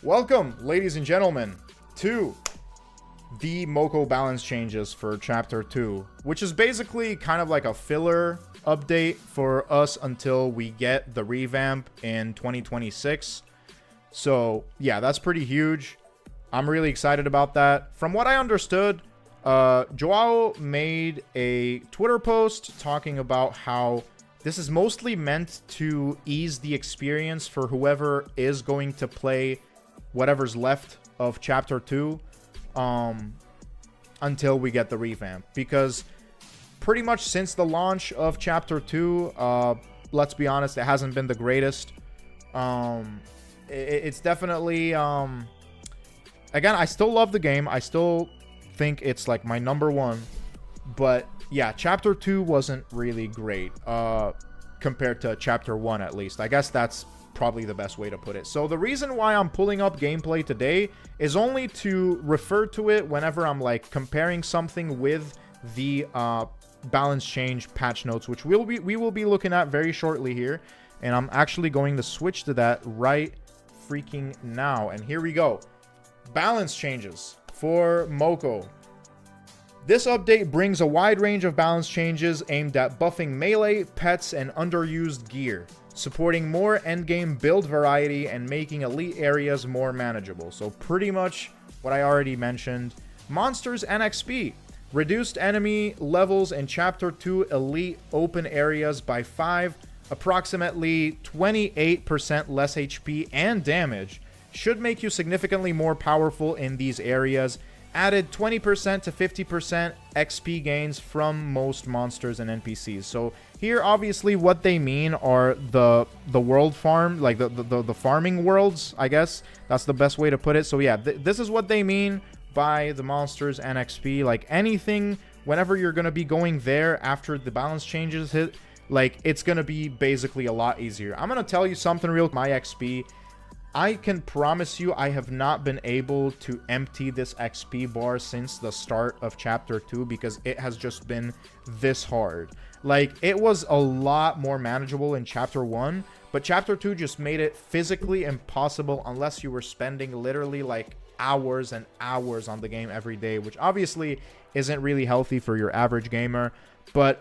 Welcome, ladies and gentlemen, to the Moko balance changes for Chapter 2, which is basically kind of like a filler update for us until we get the revamp in 2026. So, yeah, that's pretty huge. I'm really excited about that. From what I understood, Joao made a Twitter post talking about how this is mostly meant to ease the experience for whoever is going to play whatever's left of Chapter 2 until we get the revamp. Because pretty much since the launch of Chapter 2, let's be honest, it hasn't been the greatest. It's definitely... again, I still love the game. I still think it's like my number one. But yeah, Chapter 2 wasn't really great compared to Chapter 1 at least. I guess that's probably the best way to put it. So the reason why I'm pulling up gameplay today is only to refer to it whenever I'm like comparing something with the balance change patch notes, which we will be looking at very shortly here. And I'm actually going to switch to that right freaking now. And here we go. Balance changes for Moko. This update brings a wide range of balance changes aimed at buffing melee, pets, and underused gear, supporting more endgame build variety and making elite areas more manageable. So pretty much what I already mentioned. Monsters and XP. Reduced enemy levels in Chapter 2 elite open areas by 5, approximately 28% less HP and damage. Should make you significantly more powerful in these areas. Added 20% to 50% XP gains from most monsters and NPCs. So here, obviously, what they mean are the world farm, like the farming worlds, I guess. That's the best way to put it. So yeah, this is what they mean by the monsters and XP. Like anything, whenever you're going to be going there after the balance changes hit, like it's going to be basically a lot easier. I'm going to tell you something real, my XP. I can promise you I have not been able to empty this XP bar since the start of Chapter 2 because it has just been this hard. Like, it was a lot more manageable in Chapter 1, but Chapter 2 just made it physically impossible unless you were spending literally like hours and hours on the game every day, which obviously isn't really healthy for your average gamer. But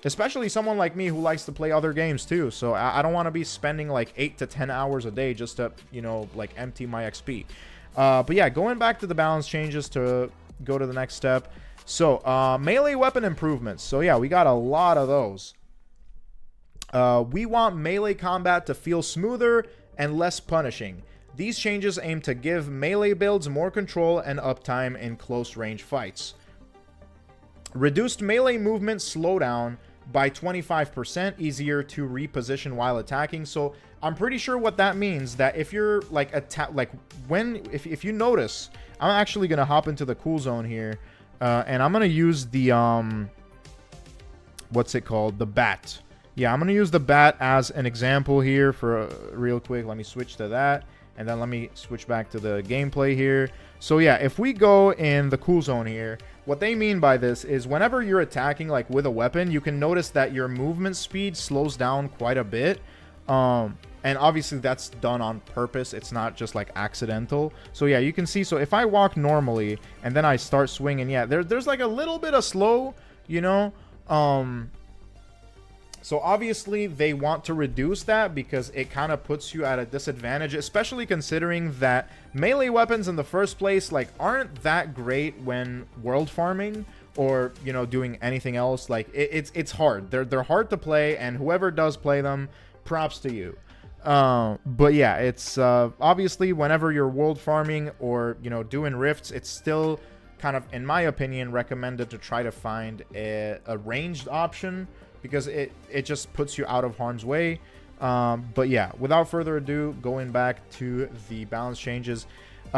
especially someone like me who likes to play other games too. So I don't want to be spending like 8 to 10 hours a day just to, you know, like empty my XP. But yeah, going back to the balance changes to go to the next step. So melee weapon improvements. So yeah, we got a lot of those. We want melee combat to feel smoother and less punishing. These changes aim to give melee builds more control and uptime in close range fights. Reduced melee movement slowdown by 25%, easier to reposition while attacking. So I'm pretty sure what that means, that if you're like if you notice, I'm actually gonna hop into the cool zone here, and I'm gonna use the what's it called, the bat. Yeah, I'm gonna use the bat as an example here for real quick. Let me switch to that, and then let me switch back to the gameplay here. So yeah, if we go in the cool zone here, what they mean by this is whenever you're attacking like with a weapon, you can notice that your movement speed slows down quite a bit. And obviously that's done on purpose. It's not just like accidental. So yeah, you can see. So if I walk normally and then I start swinging, yeah, there's like a little bit of slow, you know. So obviously they want to reduce that because it kind of puts you at a disadvantage, especially considering that melee weapons in the first place like aren't that great when world farming or, you know, doing anything else. Like it's hard. They're hard to play, and whoever does play them, props to you. But yeah, it's obviously whenever you're world farming or, you know, doing rifts, it's still kind of, in my opinion, recommended to try to find a ranged option, because it just puts you out of harm's way. But yeah, without further ado, going back to the balance changes.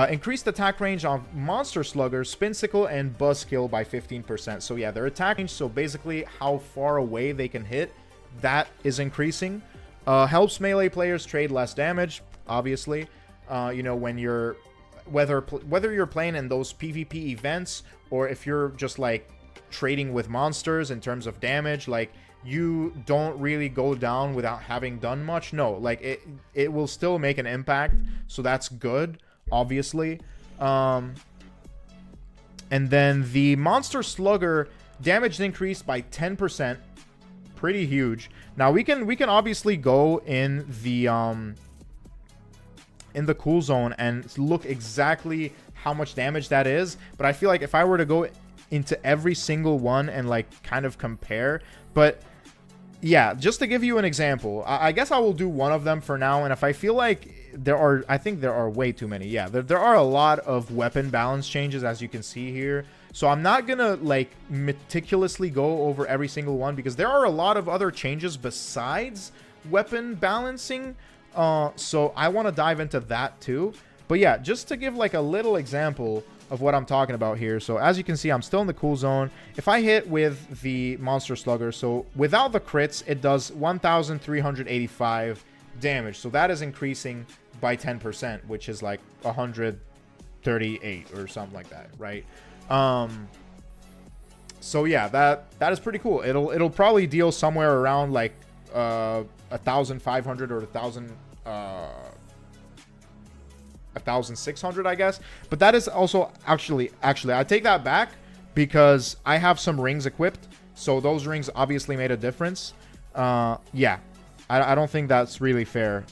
Increased attack range on monster sluggers, spin sickle, and buzzkill by 15%. So yeah, their attack range, so basically how far away they can hit, that is increasing. Helps melee players trade less damage, obviously. You know, when you're whether you're playing in those PvP events or if you're just like trading with monsters in terms of damage, like you don't really go down without having done much. No, like it will still make an impact, so that's good, obviously. And then the Monster Slugger damage increased by 10%, pretty huge. Now we can obviously go in the cool zone and look exactly how much damage that is, but I feel like if I were to go into every single one and like kind of compare, but yeah, just to give you an example, I guess I will do one of them for now, and if I feel like I think there are way too many. Yeah, there are a lot of weapon balance changes, as you can see here. So I'm not gonna like meticulously go over every single one because there are a lot of other changes besides weapon balancing. So I want to dive into that too. But yeah, just to give like a little example of what I'm talking about here. So as you can see, I'm still in the cool zone. If I hit with the Monster Slugger, so without the crits, it does 1,385 damage. So that is increasing by 10%, which is like 138 or something like that, right? So yeah, that is pretty cool. It'll probably deal somewhere around like 1,500 or 1,600, I guess. But that is also actually I take that back because I have some rings equipped, so those rings obviously made a difference. Yeah, I don't think that's really fair.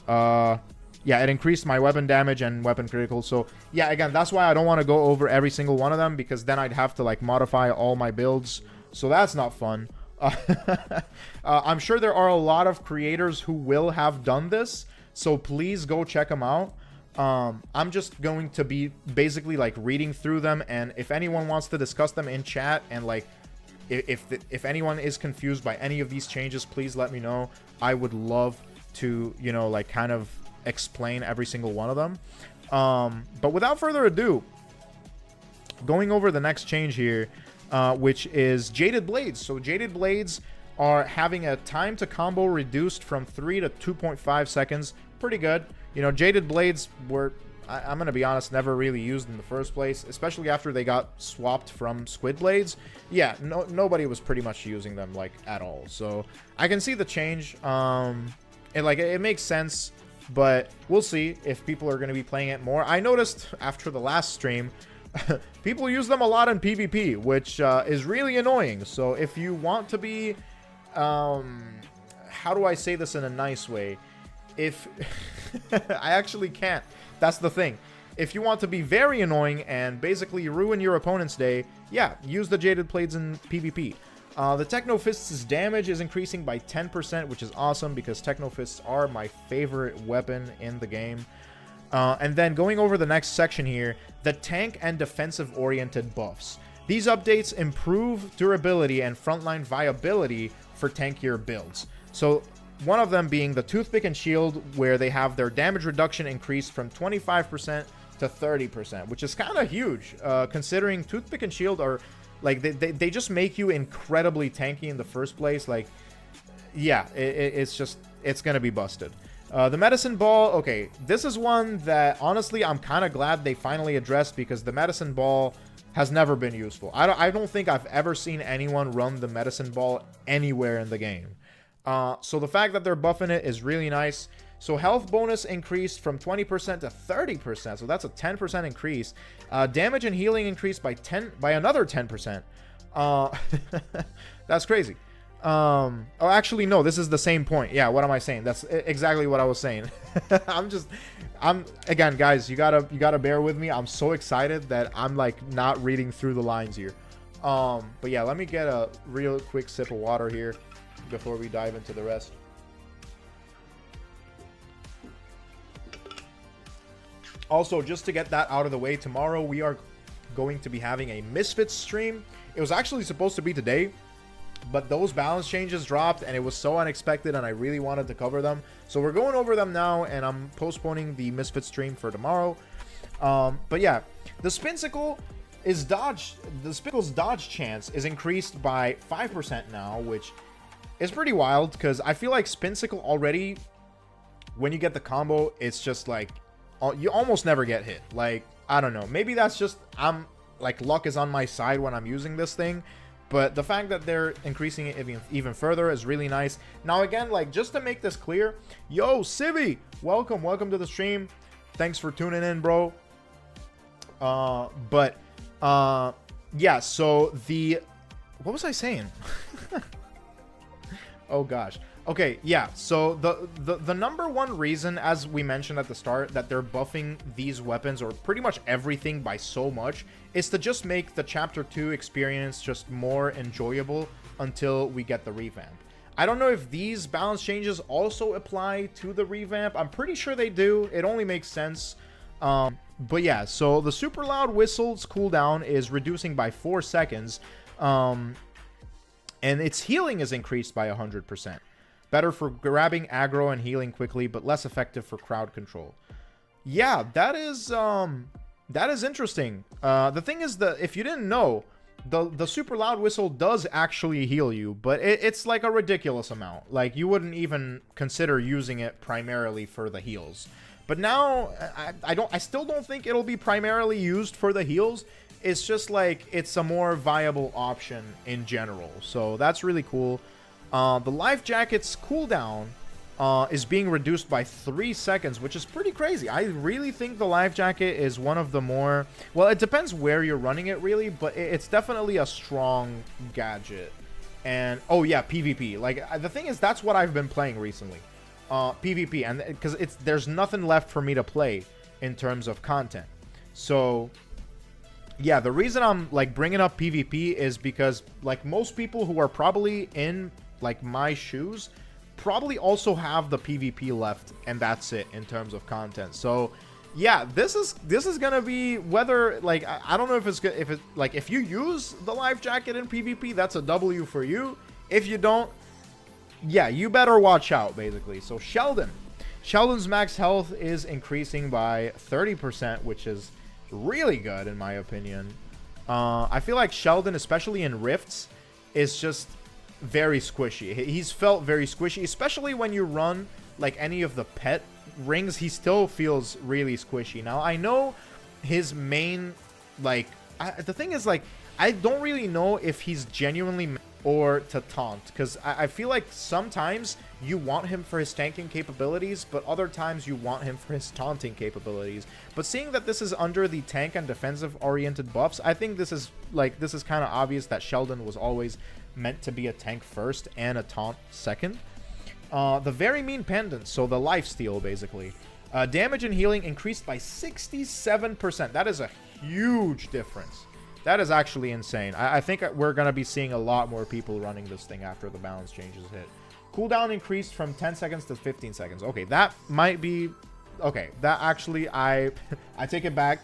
Yeah, it increased my weapon damage and weapon critical. So yeah, again, that's why I don't want to go over every single one of them, because then I'd have to like modify all my builds, so that's not fun. I'm sure there are a lot of creators who will have done this, so please go check them out. I'm just going to be basically like reading through them, and if anyone wants to discuss them in chat, and like if anyone is confused by any of these changes, please let me know. I would love to, you know, like kind of explain every single one of them. But without further ado, going over the next change here, which is Jaded Blades. So Jaded Blades are having a time to combo reduced from 3 to 2.5 seconds. Pretty good. You know, Jaded Blades were, I'm going to be honest, never really used in the first place, especially after they got swapped from Squid Blades. Yeah, nobody was pretty much using them, like, at all. So I can see the change. It makes sense, but we'll see if people are going to be playing it more. I noticed after the last stream, people use them a lot in PvP, which is really annoying. So if you want to be, how do I say this in a nice way? If I actually can't. That's the thing. If you want to be very annoying and basically ruin your opponent's day, yeah, use the Jaded Blades in PvP. The Techno Fist's damage is increasing by 10%, which is awesome because Techno Fists are my favorite weapon in the game. And then going over the next section here, the tank and defensive oriented buffs. These updates improve durability and frontline viability for tankier builds. So one of them being the Toothpick and Shield, where they have their damage reduction increased from 25% to 30%, which is kind of huge, considering Toothpick and Shield are, like, they just make you incredibly tanky in the first place. Like, yeah, it's going to be busted. The Medicine Ball, okay, this is one that, honestly, I'm kind of glad they finally addressed, because the Medicine Ball has never been useful. I don't think I've ever seen anyone run the Medicine Ball anywhere in the game. So the fact that they're buffing it is really nice. So health bonus increased from 20% to 30%, so that's a 10% increase. Damage and healing increased by another 10%. That's crazy. Oh, actually, no, this is the same point. Yeah, what am I saying? That's exactly what I was saying. Again, guys, you gotta bear with me. I'm so excited that I'm like not reading through the lines here. But yeah, let me get a real quick sip of water here before we dive into the rest. Also, just to get that out of the way, tomorrow we are going to be having a Misfits stream. It was actually supposed to be today, but those balance changes dropped and it was so unexpected and I really wanted to cover them. So we're going over them now, and I'm postponing the Misfits stream for tomorrow. But yeah, the Spincicle is the Spincle's dodge chance is increased by 5% now, which is pretty wild, because I feel like Spincicle already, when you get the combo, it's just like, you almost never get hit. Like, I don't know. Maybe that's just, I'm like, luck is on my side when I'm using this thing. But the fact that they're increasing it even further is really nice. Now, again, like, just to make this clear, yo, Civi, welcome to the stream. Thanks for tuning in, bro. Yeah, so what was I saying? Oh gosh. Okay, yeah, so the number one reason, as we mentioned at the start, that they're buffing these weapons, or pretty much everything, by so much, is to just make the Chapter 2 experience just more enjoyable until we get the revamp. I don't know if these balance changes also apply to the revamp. I'm pretty sure they do. It only makes sense. But yeah, so the super loud whistle's cooldown is reducing by 4 seconds. And its healing is increased by 100%. Better for grabbing aggro and healing quickly, but less effective for crowd control. Yeah, that is interesting. The thing is that if you didn't know, the super loud whistle does actually heal you, but it's like a ridiculous amount. Like, you wouldn't even consider using it primarily for the heals. But now I still don't think it'll be primarily used for the heals. It's just like it's a more viable option in general. So that's really cool. The life jacket's cooldown is being reduced by 3 seconds, which is pretty crazy. I really think the life jacket is one of the more... Well, it depends where you're running it, really, but it's definitely a strong gadget. And, oh yeah, PvP. Like, the thing is, that's what I've been playing recently. PvP, and because there's nothing left for me to play in terms of content. So... yeah, the reason I'm, like, bringing up PvP is because, like, most people who are probably in, like, my shoes probably also have the PvP left, and that's it in terms of content. So, yeah, this is gonna be, whether, like, I don't know if it's good, if you use the life jacket in PvP, that's a W for you. If you don't, yeah, you better watch out, basically. So, Sheldon's max health is increasing by 30%, which is really good in my opinion. I feel like Sheldon, especially in rifts, is just very squishy. He's felt very squishy, especially when you run like any of the pet rings. He still feels really squishy. Now, I know his main, like, the thing is, like, I don't really know if he's genuinely or to taunt, because I feel like sometimes you want him for his tanking capabilities, but other times you want him for his taunting capabilities. But seeing that this is under the tank and defensive oriented buffs, I think this is kind of obvious that Sheldon was always meant to be a tank first and a taunt second. The very mean pendant, so the lifesteal basically. Damage and healing increased by 67%. That is a huge difference. That is actually insane. I think we're going to be seeing a lot more people running this thing after the balance changes hit. Cooldown increased from 10 seconds to 15 seconds. Okay, that might be... okay, that actually, I take it back.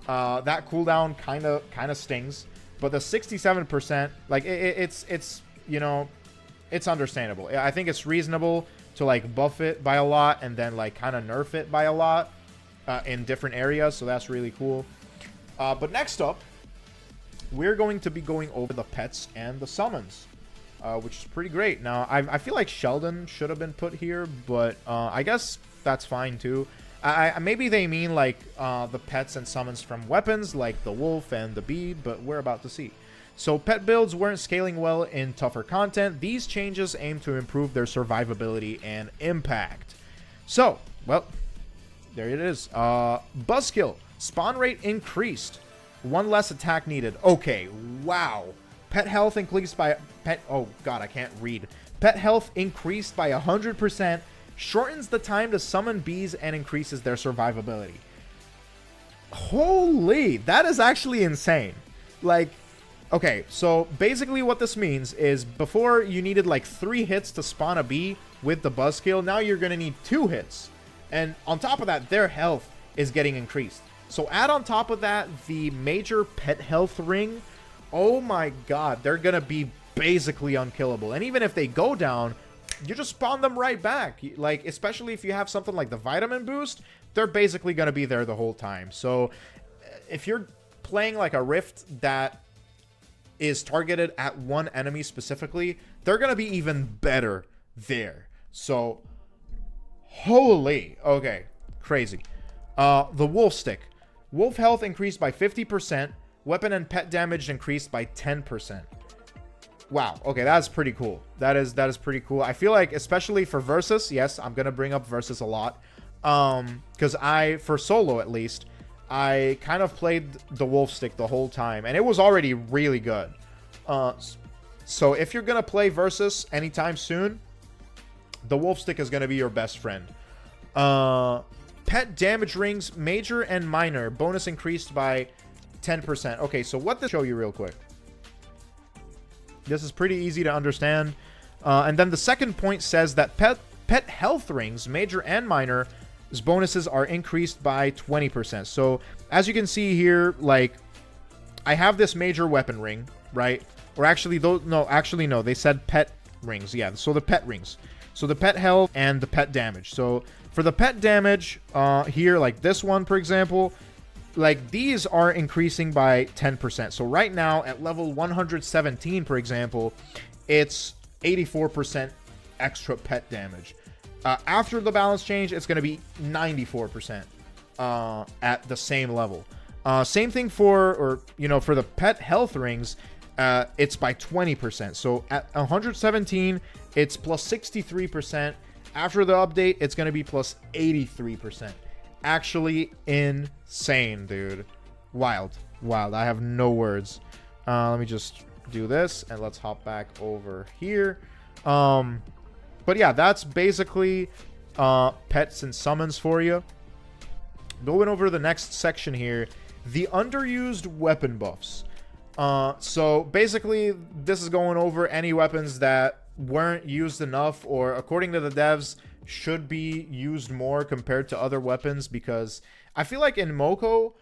That cooldown kind of stings. But the 67%, like, it's you know, it's understandable. I think it's reasonable to, like, buff it by a lot and then, like, kind of nerf it by a lot in different areas. So that's really cool. But next up, we're going to be going over the pets and the summons, which is pretty great. Now, I feel like Sheldon should have been put here, but I guess that's fine too. Maybe they mean, like, the pets and summons from weapons, like the wolf and the bee, but we're about to see. So, pet builds weren't scaling well in tougher content. These changes aim to improve their survivability and impact. So, well, there it is. Buzzkill. Spawn rate increased. 1 less attack needed. Okay, wow. Pet health increased by... oh, God, I can't read. Pet health increased by 100%, shortens the time to summon bees, and increases their survivability. Holy, that is actually insane. Like, okay, so basically what this means is before you needed, like, 3 hits to spawn a bee with the Buzzkill. Now you're going to need 2 hits. And on top of that, their health is getting increased. So add on top of that the major pet health ring. Oh my god, they're going to be basically unkillable. And even if they go down, you just spawn them right back. Like, especially if you have something like the vitamin boost, they're basically going to be there the whole time. So if you're playing like a rift that is targeted at one enemy specifically, they're going to be even better there. So, holy, okay, crazy. The wolf stick. Wolf health increased by 50%. Weapon and pet damage increased by 10%. Wow. Okay, that's pretty cool. That is pretty cool. I feel like, especially for versus, yes, I'm gonna bring up versus a lot. Because for solo at least, I kind of played the wolf stick the whole time, and it was already really good. So if you're gonna play versus anytime soon, the wolf stick is gonna be your best friend. Pet damage rings, major and minor, bonus increased by 10%. Okay, so what this show you real quick. This is pretty easy to understand. And then the second point says that pet health rings, major and minor, bonuses are increased by 20%. So as you can see here, like, I have this major weapon ring, right? Or actually, no, they said pet rings. Yeah, so the pet rings. So the pet health and the pet damage. So for the pet damage here, like this one, for example, like these are increasing by 10%. So right now at level 117, for example, it's 84% extra pet damage. After the balance change, it's going to be 94% at the same level. Same thing for the pet health rings, it's by 20%. So at 117, it's plus 63%. After the update, it's going to be plus 83%. Actually insane, dude. Wild. I have no words. Let me just do this, and let's hop back over here. But yeah, that's basically pets and summons for you. Going over to the next section here, the underused weapon buffs. So basically, this is going over any weapons that weren't used enough, or according to the devs, should be used more compared to other weapons, because I feel like in Moko,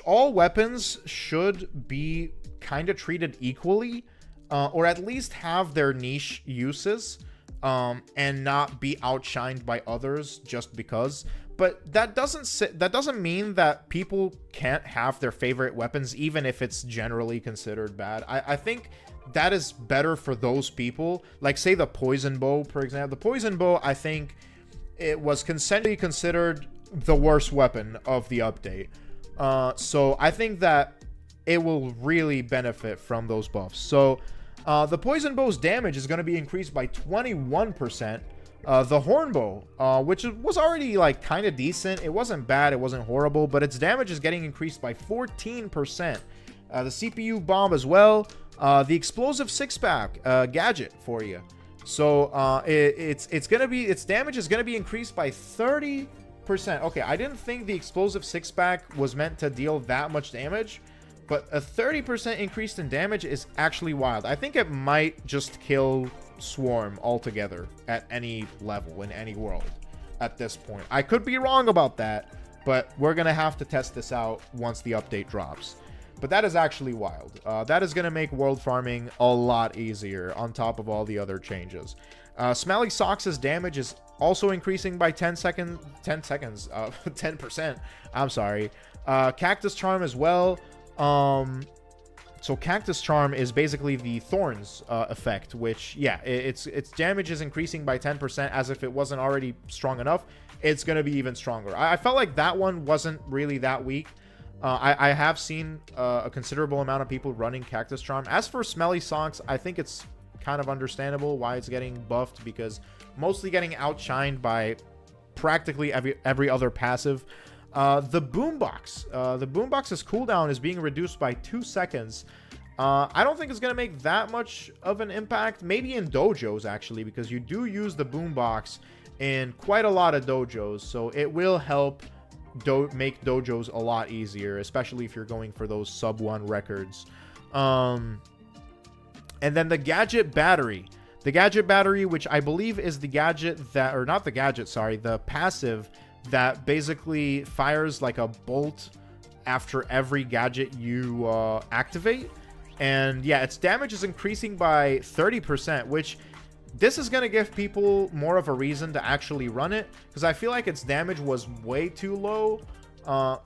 all weapons should be kind of treated equally, or at least have their niche uses, and not be outshined by others just because. But that doesn't mean that people can't have their favorite weapons, even if it's generally considered bad. I think that is better for those people. Like, say the poison bow, for example. The poison bow, I think it was consensually considered the worst weapon of the update. So I think that it will really benefit from those buffs. So the poison bow's damage is going to be increased by 21%. The horn bow, which was already like kind of decent. It wasn't bad. It wasn't horrible, but its damage is getting increased by 14%. The CPU bomb as well. The explosive six-pack gadget for you. So its damage is gonna be increased by 30%. Okay, I didn't think the explosive six-pack was meant to deal that much damage, but a 30% increase in damage is actually wild. I think it might just kill Swarm altogether at any level in any world at this point. I could be wrong about that, but we're gonna have to test this out once the update drops. But that is actually wild. That is going to make world farming a lot easier on top of all the other changes. Smelly Socks' damage is also increasing by 10%. I'm sorry. Cactus Charm as well. So Cactus Charm is basically the Thorns effect, which, yeah, its damage is increasing by 10%, as if it wasn't already strong enough. It's going to be even stronger. I felt like that one wasn't really that weak. I have seen a considerable amount of people running Cactus Charm. As for Smelly Socks, I think it's kind of understandable why it's getting buffed, because mostly getting outshined by practically every other passive. The Boombox's cooldown is being reduced by 2 seconds. I don't think it's going to make that much of an impact. Maybe in dojos, actually, because you do use the Boombox in quite a lot of dojos, so it will help make dojos a lot easier, especially if you're going for those sub 1 records. And then the gadget battery, which I believe is the gadget that, or not the gadget, sorry, the passive that basically fires like a bolt after every gadget you activate. And yeah, its damage is increasing by 30%, which this is going to give people more of a reason to actually run it, because I feel like its damage was way too low,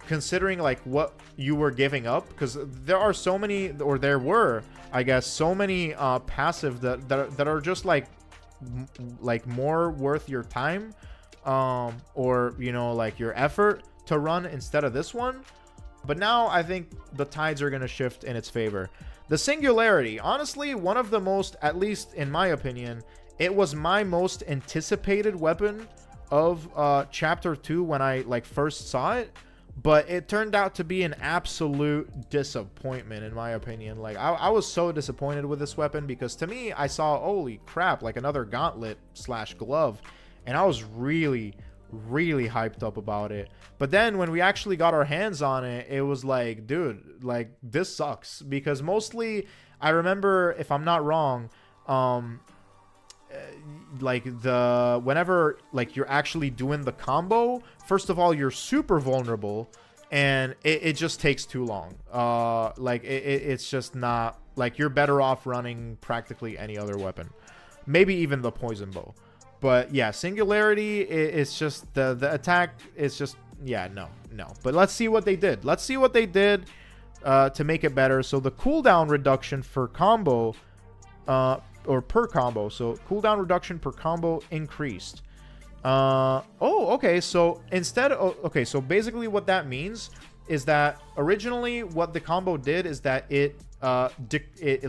considering like what you were giving up, because there are so many, or there were, I guess, so many passive that are just like more worth your time, or, you know, like your effort to run instead of this one. But now I think the tides are going to shift in its favor. The Singularity, honestly, one of the most, at least in my opinion, it was my most anticipated weapon of Chapter 2 when I like first saw it. But it turned out to be an absolute disappointment, in my opinion. Like, I was so disappointed with this weapon because to me, I saw, holy crap, like another gauntlet / glove. And I was really, really hyped up about it. But then when we actually got our hands on it, it was like, dude, like, this sucks. Because mostly, I remember, if I'm not wrong, like whenever like you're actually doing the combo, first of all, you're super vulnerable and it just takes too long. Like it's just not, like, you're better off running practically any other weapon, maybe even the poison bow. But yeah, Singularity, it's just the attack is just, yeah, no. But let's see what they did. To make it better. So the cooldown reduction for combo or per combo, so cooldown reduction per combo increased. Okay, so instead of, okay, so basically what that means is that originally what the combo did is that it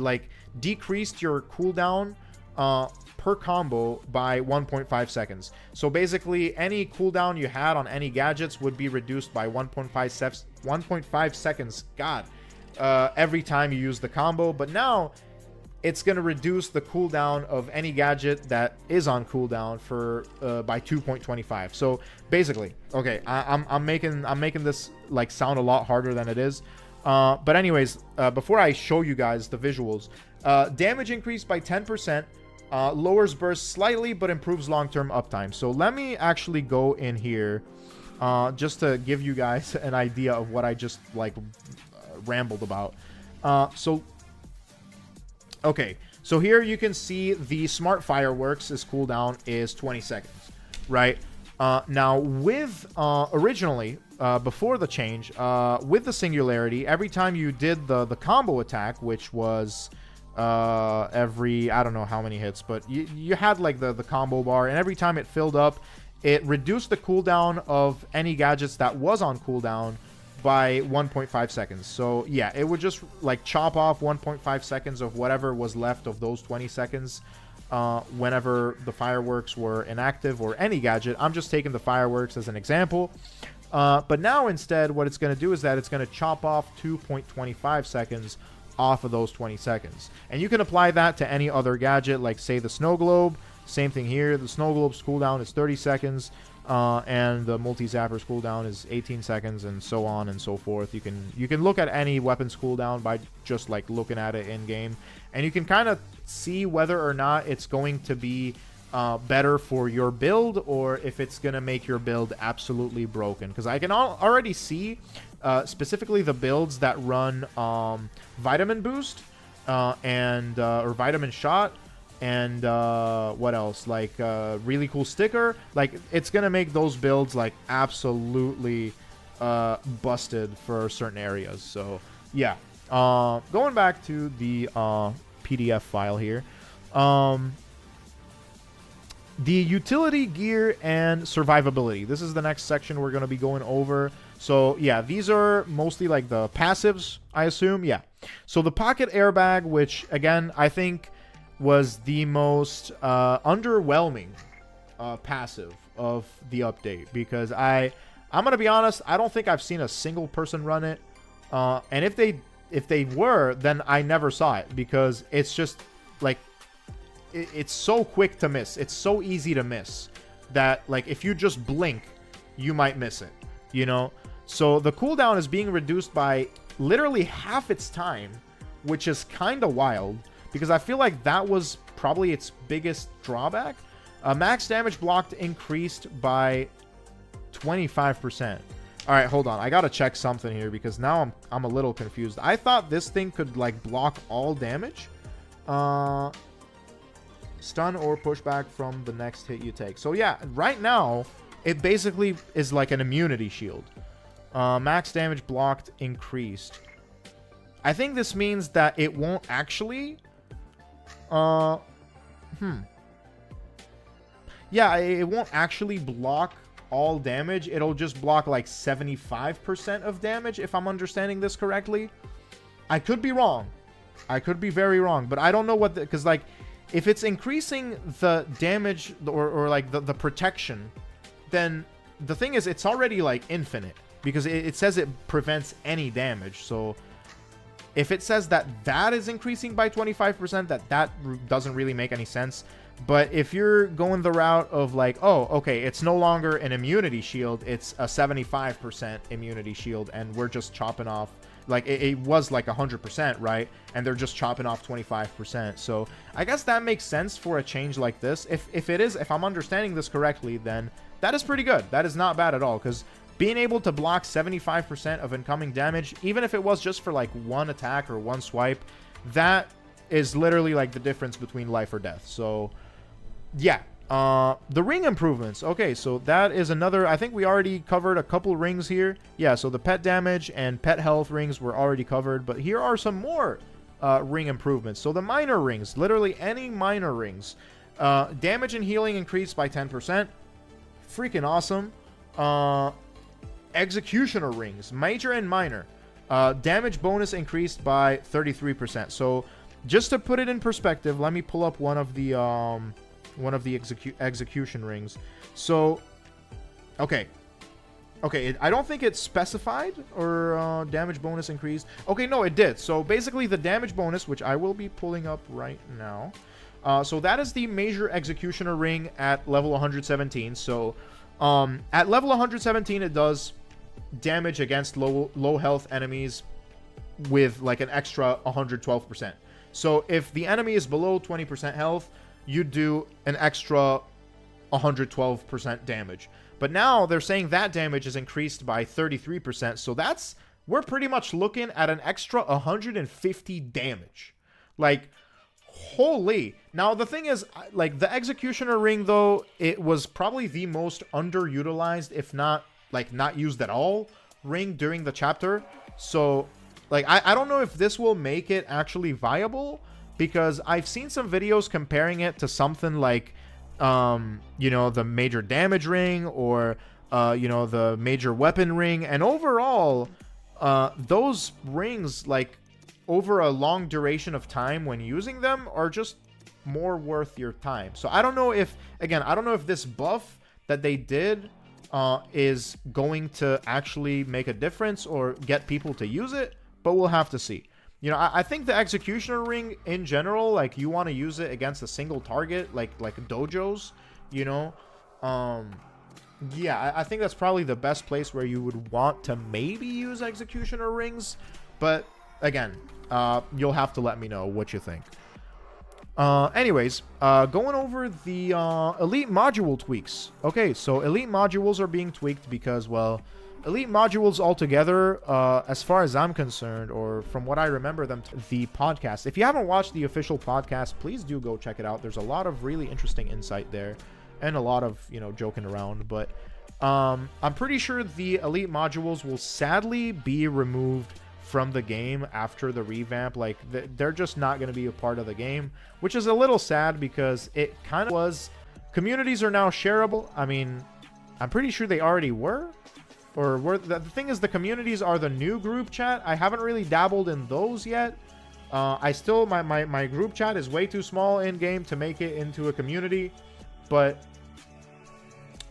like decreased your cooldown per combo by 1.5 seconds. So basically any cooldown you had on any gadgets would be reduced by 1.5 seconds, every time you use the combo. But now it's going to reduce the cooldown of any gadget that is on cooldown for by 2.25. So basically, okay, I'm making this like sound a lot harder than it is. But anyways, before I show you guys the visuals, damage increased by 10%, lowers burst slightly, but improves long-term uptime. So let me actually go in here just to give you guys an idea of what I just like rambled about. Okay, so here you can see the Smart Fireworks' cooldown is 20 seconds, right? Now, with originally, before the change, with the Singularity, every time you did the combo attack, which was every, I don't know how many hits, but you had like the combo bar, and every time it filled up, it reduced the cooldown of any gadgets that was on cooldown by 1.5 seconds. So yeah, it would just like chop off 1.5 seconds of whatever was left of those 20 seconds whenever the fireworks were inactive, or any gadget. I'm just taking the fireworks as an example. But now instead what it's going to do is that it's going to chop off 2.25 seconds off of those 20 seconds. And you can apply that to any other gadget, like say the snow globe. Same thing here. The snow globe's cooldown is 30 seconds. And the multi-zapper's cooldown is 18 seconds, and so on and so forth. You can look at any weapon's cooldown by just like looking at it in game, and you can kind of see whether or not it's going to be better for your build, or if it's gonna make your build absolutely broken. Because I can already see specifically the builds that run Vitamin Boost or Vitamin Shot. And what else, like really cool sticker, like it's gonna make those builds like absolutely busted for certain areas. So yeah, going back to the PDF file here, the utility gear and survivability, this is the next section we're going to be going over. So yeah, these are mostly like the passives, I assume. Yeah, so the pocket airbag, which again I think was the most underwhelming passive of the update, because I'm gonna be honest, I don't think I've seen a single person run it, and if they were, then I never saw it, because it's just like it's so quick to miss, it's so easy to miss, that like if you just blink you might miss it, you know. So the cooldown is being reduced by literally half its time, which is kind of wild, because I feel like that was probably its biggest drawback. Max damage blocked increased by 25%. All right, hold on. I got to check something here, because now I'm a little confused. I thought this thing could like block all damage. Stun or pushback from the next hit you take. So yeah, right now it basically is like an immunity shield. Max damage blocked increased. I think this means that it won't actually yeah, it won't actually block all damage. It'll just block like 75% of damage, if I'm understanding this correctly. I could be wrong. I could be very wrong, but I don't know what because like if it's increasing the damage or like the protection, then the thing is it's already like infinite because it says it prevents any damage. So if it says that that is increasing by 25%, that doesn't really make any sense. But if you're going the route of like, oh, okay, it's no longer an immunity shield, it's a 75% immunity shield, and we're just chopping off, like, it was like 100%, right? And they're just chopping off 25%. So I guess that makes sense for a change like this. If I'm understanding this correctly, then that is pretty good. That is not bad at all, because being able to block 75% of incoming damage, even if it was just for like one attack or one swipe, that is literally like the difference between life or death. So yeah, the ring improvements. Okay, so that is another, I think we already covered a couple rings here. Yeah, so the pet damage and pet health rings were already covered, but here are some more ring improvements. So the minor rings, literally any minor rings. Damage and healing increased by 10%. Freaking awesome. Executioner rings, major and minor. Damage bonus increased by 33%. So just to put it in perspective, let me pull up one of the execution rings. So okay, I don't think it's specified or damage bonus increased. Okay, no, it did. So basically the damage bonus, which I will be pulling up right now, so that is the major executioner ring at level 117. So at level 117 it does damage against low health enemies with like an extra 112%. So if the enemy is below 20% health, you do an extra 112% damage. But now they're saying that damage is increased by 33%. So we're pretty much looking at an extra 150 damage. Like, holy. Now the thing is, like, the executioner ring though, it was probably the most underutilized, if not like not used at all, ring during the chapter. So like I don't know if this will make it actually viable, because I've seen some videos comparing it to something like you know, the major damage ring or you know, the major weapon ring, and overall those rings, like, over a long duration of time when using them, are just more worth your time. So I don't know if, again, I don't know if this buff that they did is going to actually make a difference or get people to use it, but we'll have to see. You know, I think the executioner ring in general, like, you want to use it against a single target, like dojos, you know. Yeah, I think that's probably the best place where you would want to maybe use executioner rings, but again, you'll have to let me know what you think. Anyways, going over the elite module tweaks. Okay, so elite modules are being tweaked because, well, elite modules altogether, as far as I'm concerned, or from what I remember them, the podcast. If you haven't watched the official podcast, please do go check it out. There's a lot of really interesting insight there, and a lot of, you know, joking around. But I'm pretty sure the elite modules will sadly be removed from the game after the revamp. Like, they're just not going to be a part of the game, which is a little sad because it kind of was. Communities are now shareable. I mean, I'm pretty sure they already were, or were. The thing is, the communities are the new group chat. I haven't really dabbled in those yet. I still, my group chat is way too small in game to make it into a community. But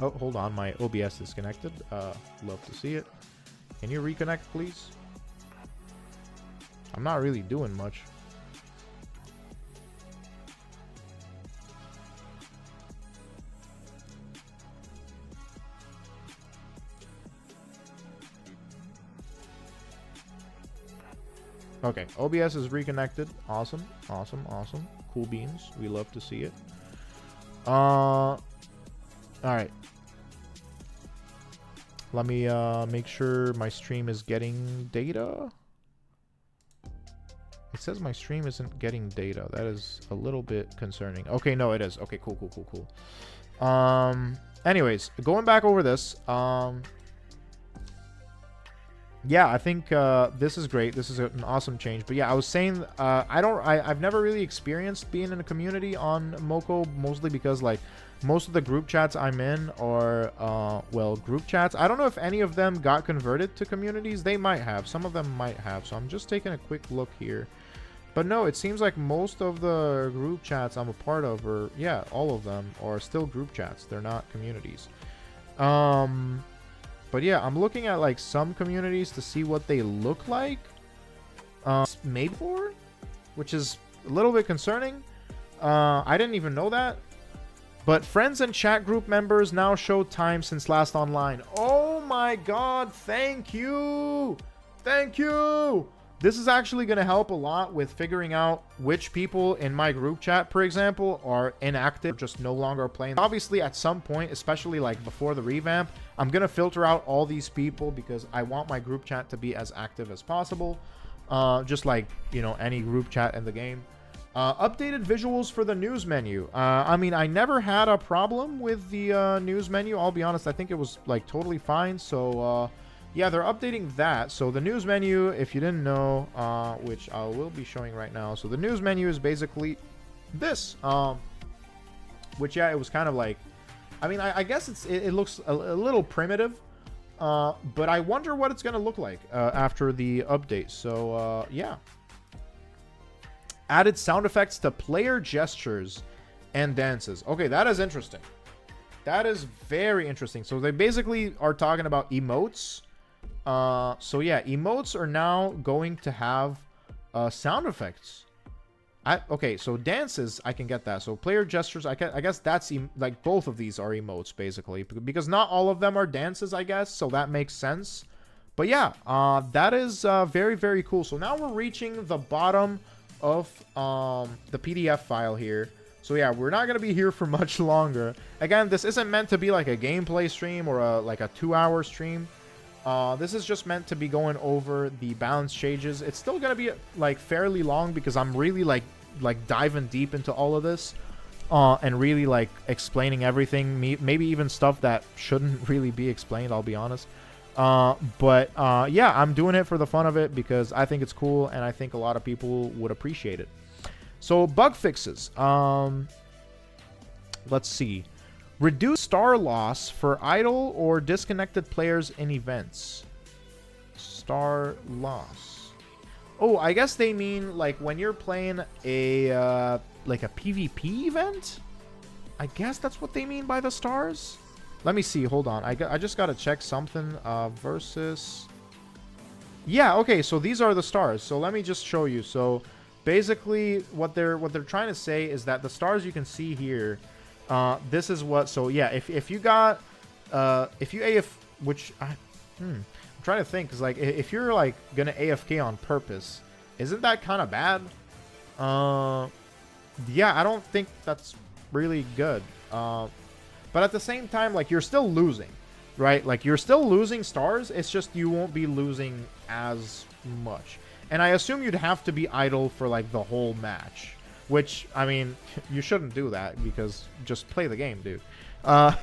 oh, hold on, my OBS is connected. Love to see it. Can you reconnect, please? I'm not really doing much. Okay, OBS is reconnected. Awesome, awesome, awesome. Cool beans. We love to see it. All right. Let me make sure my stream is getting data. It says my stream isn't getting data. That is a little bit concerning. Okay, no, it is. Okay, cool, cool, cool, cool. Anyways, going back over this. Yeah, I think this is great. This is an awesome change. But yeah, I was saying I've never really experienced being in a community on Moko, mostly because, like, most of the group chats I'm in are, well, group chats. I don't know if any of them got converted to communities. They might have. Some of them might have. So I'm just taking a quick look here. But no, it seems like most of the group chats I'm a part of are, yeah, all of them are still group chats. They're not communities. But yeah, I'm looking at like some communities to see what they look like. Maybe 4, which is a little bit concerning. I didn't even know that. But friends and chat group members now show time since last online. Oh my god, thank you! Thank you! This is actually going to help a lot with figuring out which people in my group chat, for example, are inactive, just no longer playing. Obviously, at some point, especially like before the revamp, I'm going to filter out all these people because I want my group chat to be as active as possible. Just like, you know, any group chat in the game. Updated visuals for the news menu. I mean, I never had a problem with the news menu. I'll be honest, I think it was like totally fine. So, yeah, they're updating that. So the news menu, if you didn't know, which I will be showing right now. So the news menu is basically this, which, yeah, it was kind of like, I mean, I guess it looks a little primitive, but I wonder what it's going to look like after the update. So, yeah. Added sound effects to player gestures and dances. Okay, that is interesting. That is very interesting. So they basically are talking about emotes. So yeah, emotes are now going to have sound effects. Okay, so dances, I can get that. So player gestures, I guess that's like both of these are emotes basically, because not all of them are dances, I guess. So that makes sense. But yeah, that is very, very cool. So now we're reaching the bottom of the PDF file here. So yeah, we're not gonna be here for much longer. Again, this isn't meant to be like a gameplay stream or like a 2-hour stream. This is just meant to be going over the balance changes. It's still gonna be like fairly long because I'm really like diving deep into all of this, and really like explaining everything. Maybe even stuff that shouldn't really be explained, I'll be honest. But yeah, I'm doing it for the fun of it because I think it's cool and I think a lot of people would appreciate it. So bug fixes. Let's see. Reduce star loss for idle or disconnected players in events. Star loss. Oh, I guess they mean like when you're playing a like a PvP event. I guess that's what they mean by the stars. Let me see. Hold on. I just gotta check something. Versus. Yeah. Okay. So these are the stars. So let me just show you. So basically, what they're trying to say is that the stars you can see here. This is what. So yeah. If you got if you AF, which I'm trying to think, because like if you're like gonna AFK on purpose, isn't that kind of bad? Yeah. I don't think that's really good. But at the same time, like, you're still losing, right? Like, you're still losing stars. It's just you won't be losing as much. And I assume you'd have to be idle for, like, the whole match. Which, I mean, you shouldn't do that because just play the game, dude. But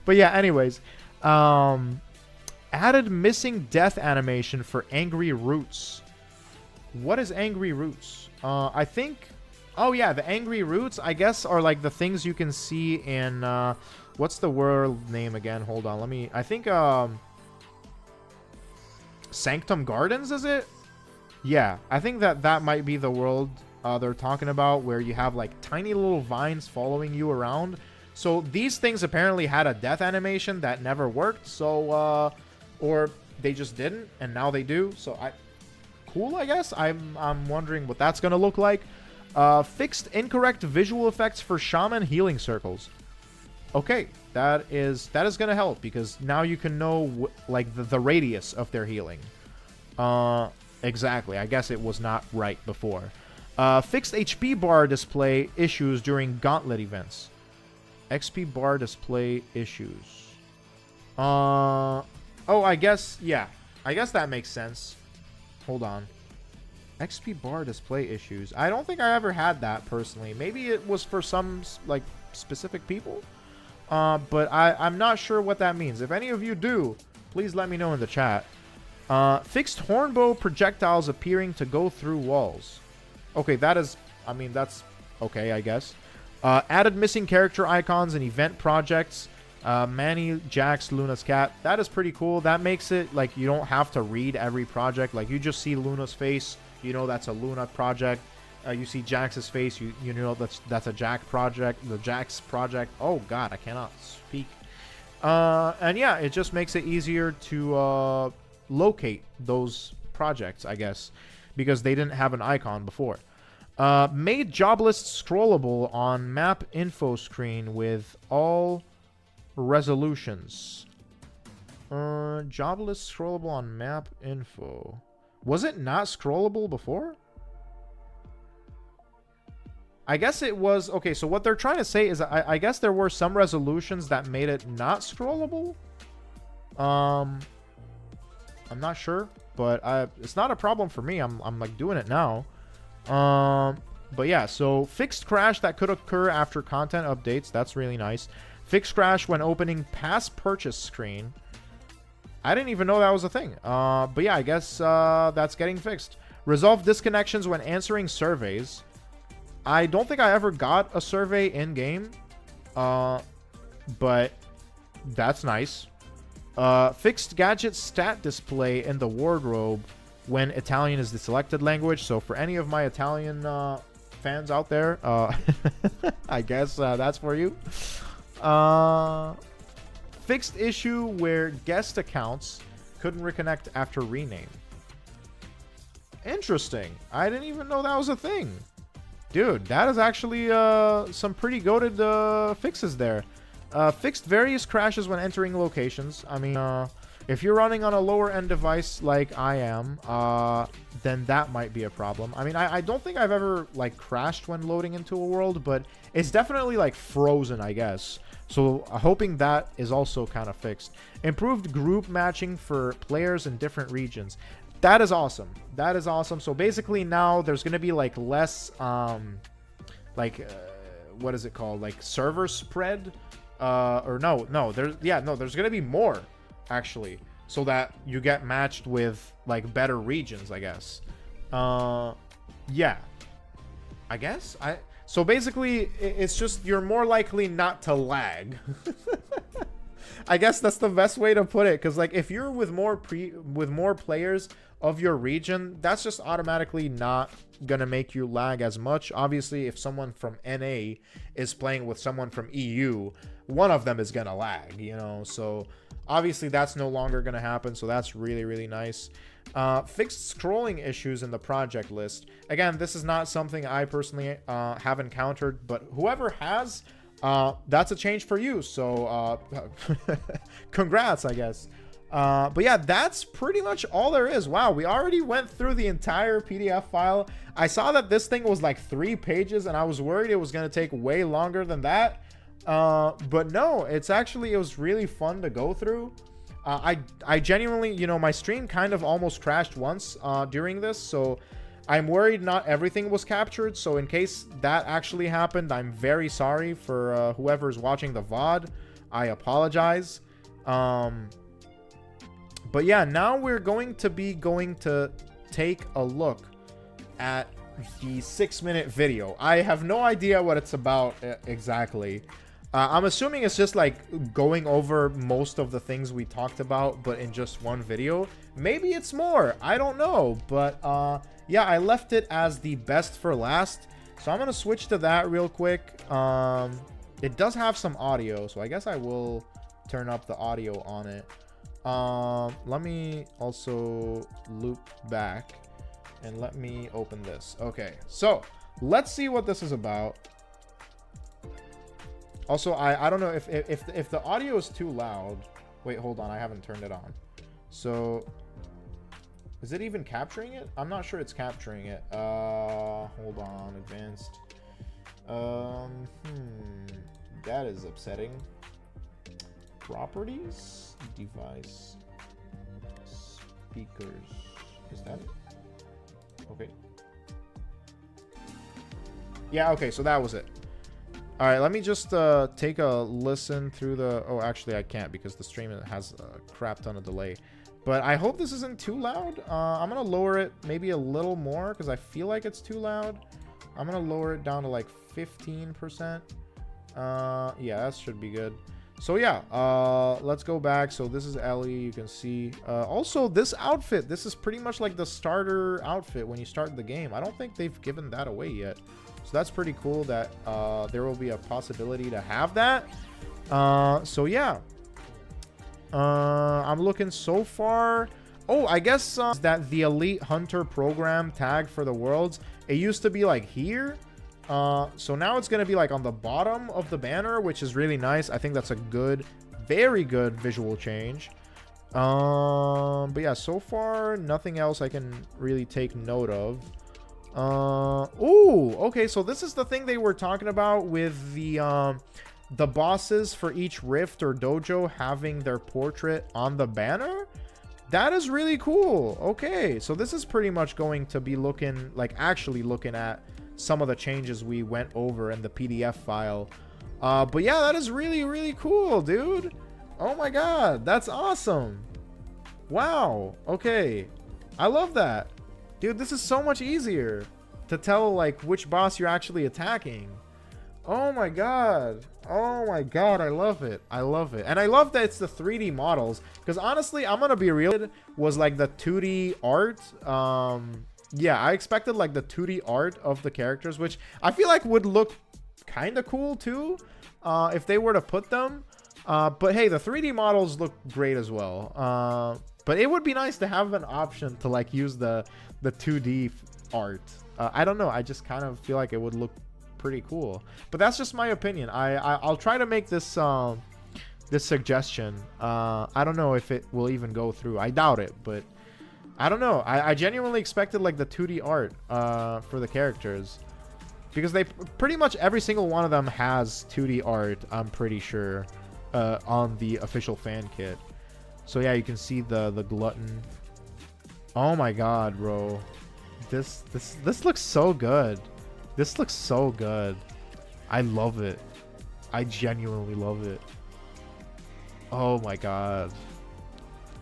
yeah, anyways. Added missing death animation for Angry Roots. What is Angry Roots? I think... Oh, yeah, the Angry Roots, I guess, are, like, the things you can see in, what's the world name again? Hold on, let me... I think, Sanctum Gardens, is it? Yeah, I think that might be the world they're talking about, where you have, like, tiny little vines following you around. So these things apparently had a death animation that never worked, so, or they just didn't, and now they do. So, cool, I guess? I'm wondering what that's gonna look like. Fixed incorrect visual effects for shaman healing circles. Okay, that is gonna help because now you can know like the radius of their healing. Exactly. I guess it was not right before. Fixed HP bar display issues during gauntlet events. XP bar display issues. Oh, I guess, yeah. I guess that makes sense. Hold on. XP bar display issues. I don't think I ever had that personally. Maybe it was for some like specific people. But I'm not sure what that means. If any of you do, please let me know in the chat. Fixed hornbow projectiles appearing to go through walls. Okay, that is... I mean, that's okay, I guess. Added missing character icons and event projects. Manny, Jax, Luna's cat. That is pretty cool. That makes it like you don't have to read every project. Like you just see Luna's face, you know that's a Luna project. You see Jax's face, you know that's a Jax project. The Jax project. Oh god, I cannot speak. And yeah, it just makes it easier to locate those projects, I guess, because they didn't have an icon before. Made job lists scrollable on map info screen with all resolutions. Job list scrollable on map info. Was it not scrollable before? I guess it was. Okay, so what they're trying to say is I guess there were some resolutions that made it not scrollable. I'm not sure, but it's not a problem for me. I'm like doing it now. But yeah, so fixed crash that could occur after content updates. That's really nice. Fixed crash when opening past purchase screen. I didn't even know that was a thing. But yeah, I guess that's getting fixed. Resolve disconnections when answering surveys. I don't think I ever got a survey in game, but that's nice. Fixed gadget stat display in the wardrobe when Italian is the selected language. So for any of my Italian fans out there, I guess that's for you. Fixed issue where guest accounts couldn't reconnect after rename. Interesting. I didn't even know that was a thing. Dude, that is actually some pretty goated fixes there. Fixed various crashes when entering locations. I mean, if you're running on a lower end device like I am, then that might be a problem. I mean, I don't think I've ever like crashed when loading into a world, but it's definitely like frozen, I guess. So hoping that is also kind of fixed. Improved group matching for players in different regions. That is awesome. That is awesome. So basically now there's going to be like less, what is it called? Like server spread, or no, there's going to be more actually, so that you get matched with like better regions, I guess. Yeah, I guess so basically it's just you're more likely not to lag. I guess that's the best way to put it, because like if you're with more players of your region, that's just automatically not gonna make you lag as much. Obviously, if someone from NA is playing with someone from EU, one of them is gonna lag, you know. So obviously that's no longer gonna happen. So that's really, really nice. Fixed scrolling issues in the project list. Again, this is not something I personally have encountered, but whoever has, that's a change for you. So congrats, I guess. But yeah, that's pretty much all there is. Wow, we already went through the entire PDF file. I saw that this thing was like 3 pages, and I was worried it was going to take way longer than that. But no, it was really fun to go through. I genuinely, you know, my stream kind of almost crashed once during this, so I'm worried not everything was captured. So in case that actually happened, I'm very sorry for whoever's watching the VOD. I apologize. But yeah, now we're going to take a look at the 6-minute video. I have no idea what it's about exactly. I'm assuming it's just like going over most of the things we talked about, but in just one video. Maybe it's more. I don't know. But yeah, I left it as the best for last. So I'm going to switch to that real quick. It does have some audio, so I guess I will turn up the audio on it. Let me also loop back and let me open this. Okay, so let's see what this is about. Also, I don't know if the audio is too loud. Wait, hold on, I haven't turned it on. So is it even capturing it? I'm not sure it's capturing it. Hold on, advanced. That is upsetting. Properties, device, speakers. Is that it? Okay. Yeah, okay, so that was it. All right, let me just take a listen through the... Oh, actually, I can't because the stream has a crap ton of delay. But I hope this isn't too loud. I'm going to lower it maybe a little more because I feel like it's too loud. I'm gonna lower it down to like 15%. Yeah, that should be good. So yeah, let's go back. So this is Ellie, you can see. Also, this outfit, this is pretty much like the starter outfit when you start the game. I don't think they've given that away yet. So that's pretty cool that there will be a possibility to have that. So yeah. I'm looking so far. Oh, I guess that the Elite Hunter program tag for the worlds, it used to be like here. So now it's going to be like on the bottom of the banner, which is really nice. I think that's a good, very good visual change. But yeah, so far, nothing else I can really take note of. Ooh, okay, so this is the thing they were talking about with the bosses for each rift or dojo having their portrait on the banner. That is really cool. Okay, so this is pretty much going to be looking like actually looking at some of the changes we went over in the PDF file. But yeah, that is really, really cool, dude. Oh my god, that's awesome. Wow. Okay, I love that, dude. This is so much easier to tell like which boss you're actually attacking. Oh my god. Oh my god, I love it. I love it. And I love that it's the 3D models, because honestly, I'm gonna be real, it was like the 2D art. Yeah, I expected like the 2D art of the characters, which I feel like would look kind of cool too, if they were to put them. But hey, the 3D models look great as well. But it would be nice to have an option to like use the 2D art. I don't know, I just kind of feel like it would look pretty cool. But that's just my opinion. I'll try to make this this suggestion. I don't know if it will even go through. I doubt it, but I don't know. I genuinely expected like the 2D art for the characters, because they pretty much every single one of them has 2D art, I'm pretty sure, on the official fan kit. So yeah, you can see the glutton. Oh my god, bro, this looks so good. This looks so good. I love it. I genuinely love it. Oh my god.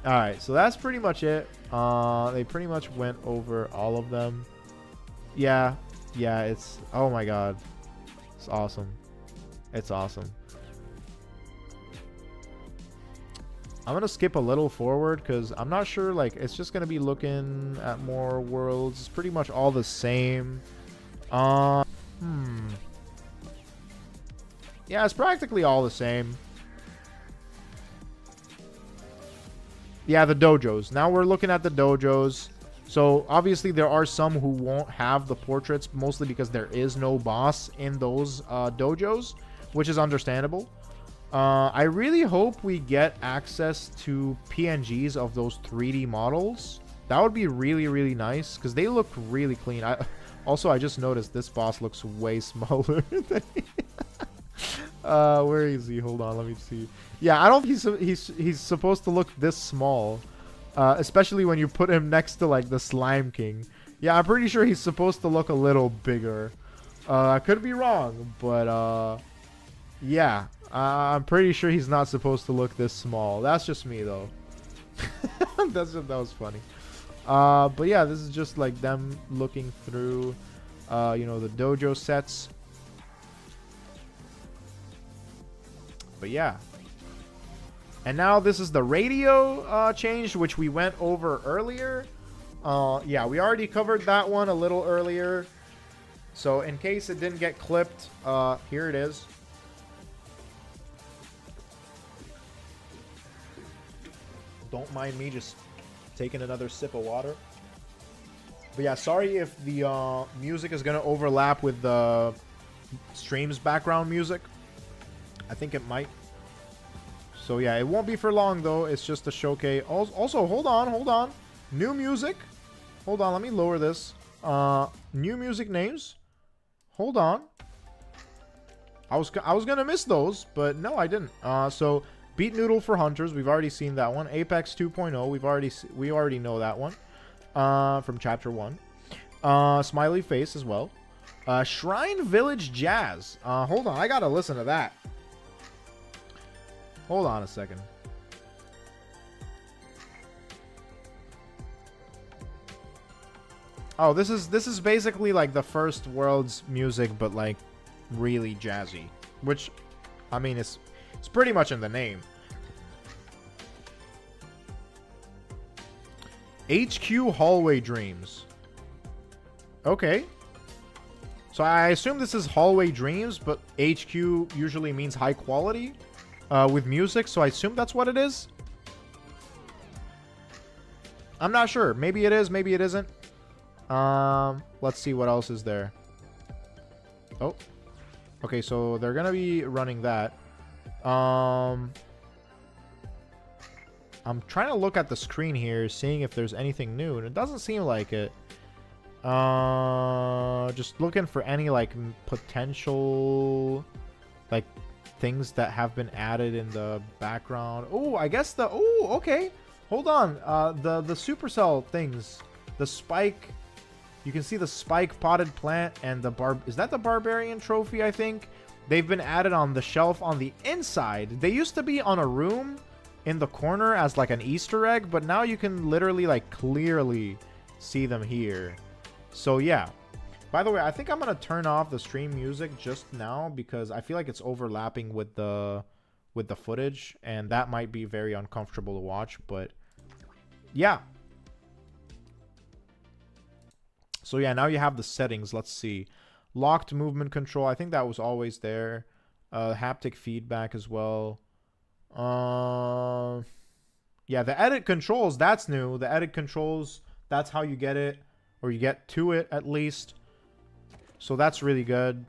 Alright, so that's pretty much it. They pretty much went over all of them. Yeah, it's... Oh my god. It's awesome. It's awesome. I'm gonna skip a little forward because I'm not sure, like, it's just gonna be looking at more worlds. It's pretty much all the same. Yeah, it's practically all the same. Yeah, the dojos. Now we're looking at the dojos. So obviously there are some who won't have the portraits, mostly because there is no boss in those dojos, which is understandable. I really hope we get access to PNGs of those 3D models. That would be really, really nice, because they look really clean. Also, I just noticed this boss looks way smaller than where is he? Hold on, let me see. Yeah, I don't think he's supposed to look this small, especially when you put him next to like the Slime King. Yeah, I'm pretty sure he's supposed to look a little bigger. I could be wrong, but yeah, I'm pretty sure he's not supposed to look this small. That's just me though. That was funny. But yeah, this is just like them looking through, you know, the dojo sets. But yeah. And now this is the radio change, which we went over earlier. Yeah, we already covered that one a little earlier. So in case it didn't get clipped, here it is. Don't mind me just taking another sip of water. But yeah, sorry if the music is going to overlap with the stream's background music. I think it might. So yeah, it won't be for long though. It's just a showcase. Also, hold on. New music. Hold on, let me lower this. New music names. Hold on. I was gonna miss those, but no, I didn't. So Beat Noodle for Hunters, we've already seen that one. Apex 2.0, we already know that one. From Chapter 1. Smiley Face as well. Shrine Village Jazz. Hold on, I gotta listen to that. Hold on a second. Oh, this is basically like the first world's music, but like really jazzy. Which, I mean, it's pretty much in the name. HQ Hallway Dreams. Okay. So I assume this is Hallway Dreams, but HQ usually means high quality with music, so I assume that's what it is. I'm not sure. Maybe it is, maybe it isn't. Let's see what else is there. Oh. Okay, so they're gonna be running that. I'm trying to look at the screen here, seeing if there's anything new, and it doesn't seem like it. Just looking for any, like, potential, like, things that have been added in the background. Oh, I guess the... Oh, okay. Hold on. The Supercell things. The spike... You can see the spike potted plant and the Is that the Barbarian trophy, I think? They've been added on the shelf on the inside. They used to be on a room in the corner as like an Easter egg, but now you can literally like clearly see them here. So yeah. By the way, I think I'm gonna turn off the stream music just now because I feel like it's overlapping with the footage, and that might be very uncomfortable to watch. But yeah. So yeah, now you have the settings. Let's see. Locked movement control. I think that was always there. Haptic feedback as well. Yeah, the edit controls, that's new. The edit controls, that's how you get it, or you get to it at least. So that's really good.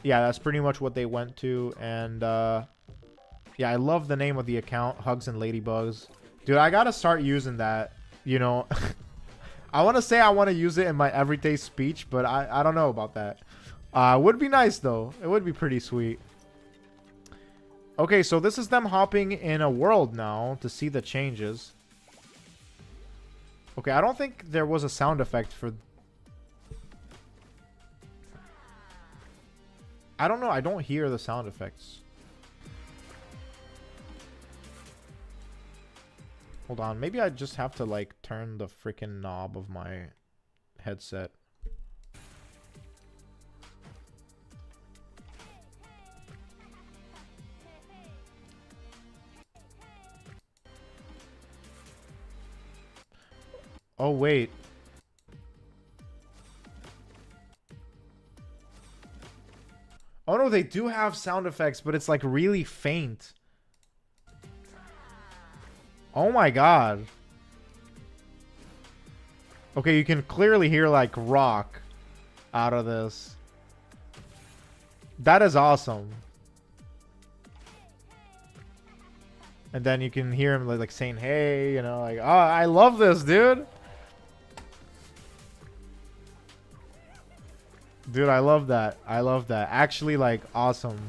Yeah, that's pretty much what they went to. And yeah, I love the name of the account, Hugs and Ladybugs. Dude, I gotta start using that, you know. I want to say I want to use it in my everyday speech, but I don't know about that. Would be nice though. It would be pretty sweet. Okay, so this is them hopping in a world now to see the changes. Okay, I don't think there was a sound effect for... I don't know. I don't hear the sound effects. Hold on. Maybe I just have to, like, turn the freaking knob of my headset. Oh, wait. Oh, no, they do have sound effects, but it's, like, really faint. Oh, my God. Okay, you can clearly hear, like, rock out of this. That is awesome. And then you can hear him, like saying, hey, you know, like, oh, I love this, dude. Dude, I love that. I love that. Actually, like, awesome.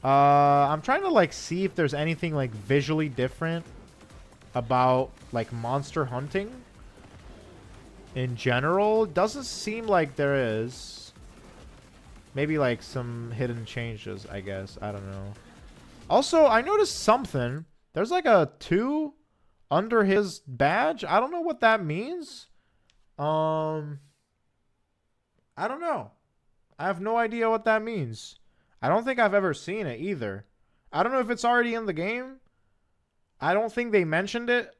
I'm trying to, like, see if there's anything, like, visually different about, like, monster hunting in general. It doesn't seem like there is. Maybe, like, some hidden changes, I guess. I don't know. Also, I noticed something. There's, like, a 2 under his badge. I don't know what that means. I don't know. I have no idea what that means. I don't think I've ever seen it either. I don't know if it's already in the game. I don't think they mentioned it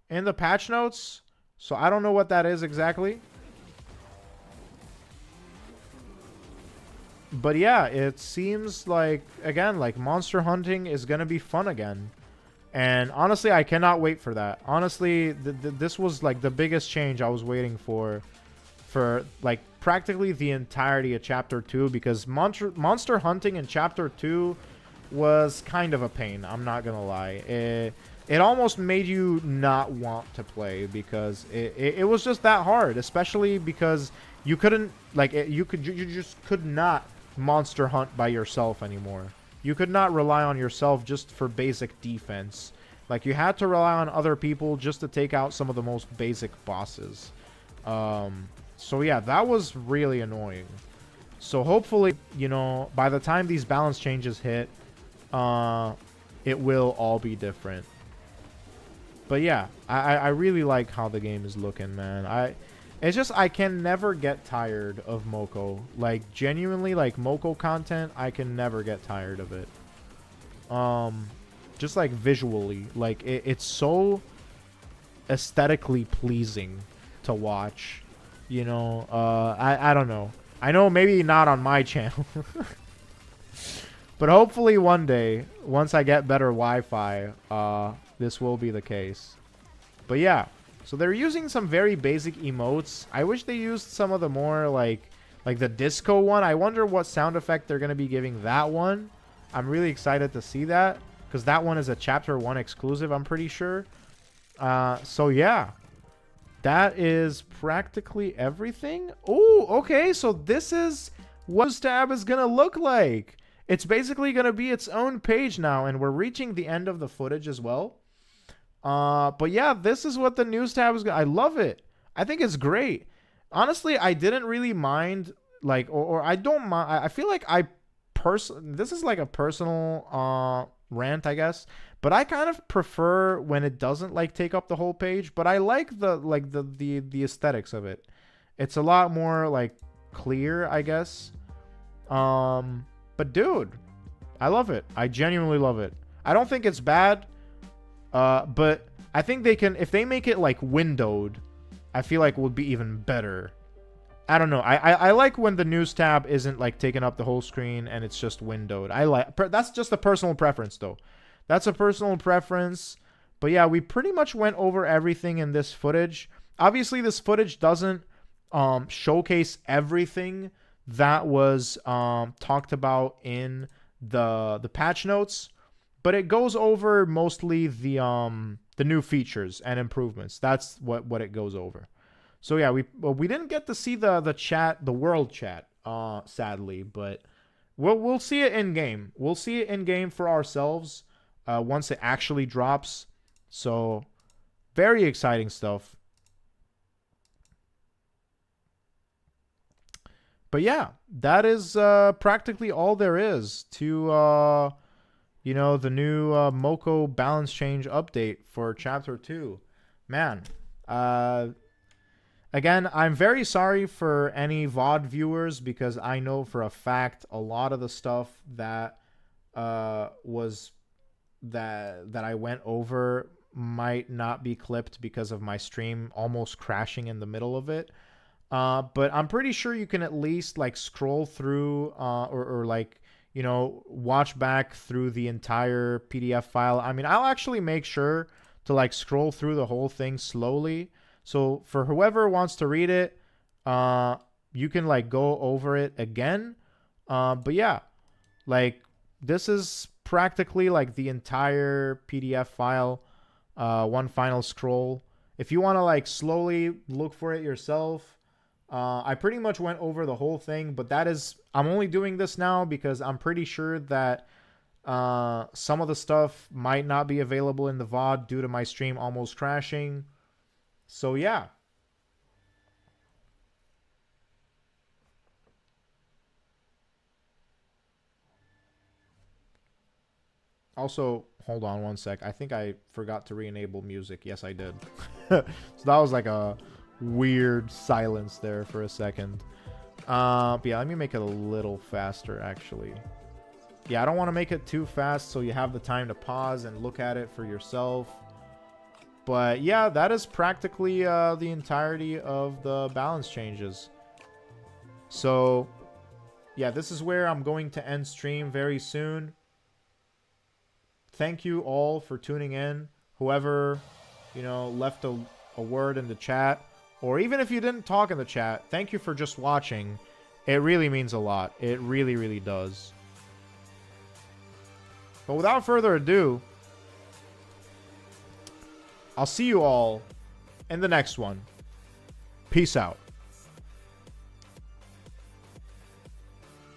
in the patch notes. So I don't know what that is exactly. But yeah, it seems like, again, like monster hunting is going to be fun again. And honestly, I cannot wait for that. Honestly, this was like the biggest change I was waiting for like practically the entirety of Chapter 2, because monster hunting in Chapter 2 was kind of a pain. I'm not going to lie. It almost made you not want to play because it was just that hard, especially because you couldn't, like, you just could not monster hunt by yourself anymore. You could not rely on yourself just for basic defense. Like, you had to rely on other people just to take out some of the most basic bosses. So yeah, that was really annoying. So hopefully, you know, by the time these balance changes hit, it will all be different. But yeah, I really like how the game is looking, man. It's just I can never get tired of Moko. Like genuinely, like Moko content, I can never get tired of it. Just like visually, like it's so aesthetically pleasing to watch. You know, I don't know. I know maybe not on my channel. But hopefully one day, once I get better Wi-Fi, this will be the case. But yeah, so they're using some very basic emotes. I wish they used some of the more like the disco one. I wonder what sound effect they're going to be giving that one. I'm really excited to see that because that one is a Chapter 1 exclusive, I'm pretty sure. So yeah, that is practically everything. Oh, okay, so this is what this tab is going to look like. It's basically going to be its own page now, and we're reaching the end of the footage as well. But yeah, this is what the news tab is going to... I love it. I think it's great. Honestly, I didn't really mind, like, or I don't mind. I feel like this is like a personal rant, I guess. But I kind of prefer when it doesn't, like, take up the whole page. But I like the aesthetics of it. It's a lot more, like, clear, I guess. But dude, I love it. I genuinely love it. I don't think it's bad. But I think they can, if they make it like windowed, I feel like it would be even better. I don't know. I like when the news tab isn't like taking up the whole screen and it's just windowed. That's just a personal preference though. That's a personal preference. But yeah, we pretty much went over everything in this footage. Obviously, this footage doesn't showcase everything that was talked about in the patch notes, but it goes over mostly the new features and improvements. That's what it goes over. So yeah, we didn't get to see the world chat, sadly, but we'll see it in game. We'll see it in game for ourselves once it actually drops. So very exciting stuff. But yeah, that is practically all there is to, you know, the new Moko balance change update for Chapter 2. Man, again, I'm very sorry for any VOD viewers because I know for a fact a lot of the stuff that was that I went over might not be clipped because of my stream almost crashing in the middle of it. But I'm pretty sure you can at least like scroll through or like, you know, watch back through the entire PDF file. I mean, I'll actually make sure to like scroll through the whole thing slowly. So for whoever wants to read it, you can like go over it again. But yeah, like this is practically like the entire PDF file, one final scroll. If you want to like slowly look for it yourself, I pretty much went over the whole thing, but I'm only doing this now because I'm pretty sure that some of the stuff might not be available in the VOD due to my stream almost crashing. So yeah. Also, hold on one sec. I think I forgot to re-enable music. Yes, I did. So that was like a weird silence there for a second. But yeah, let me make it a little faster, actually. Yeah, I don't want to make it too fast so you have the time to pause and look at it for yourself. But yeah, that is practically the entirety of the balance changes. So yeah, this is where I'm going to end stream very soon. Thank you all for tuning in. Whoever, you know, left a word in the chat, or even if you didn't talk in the chat, thank you for just watching. It really means a lot. It really, really does. But without further ado, I'll see you all in the next one. Peace out.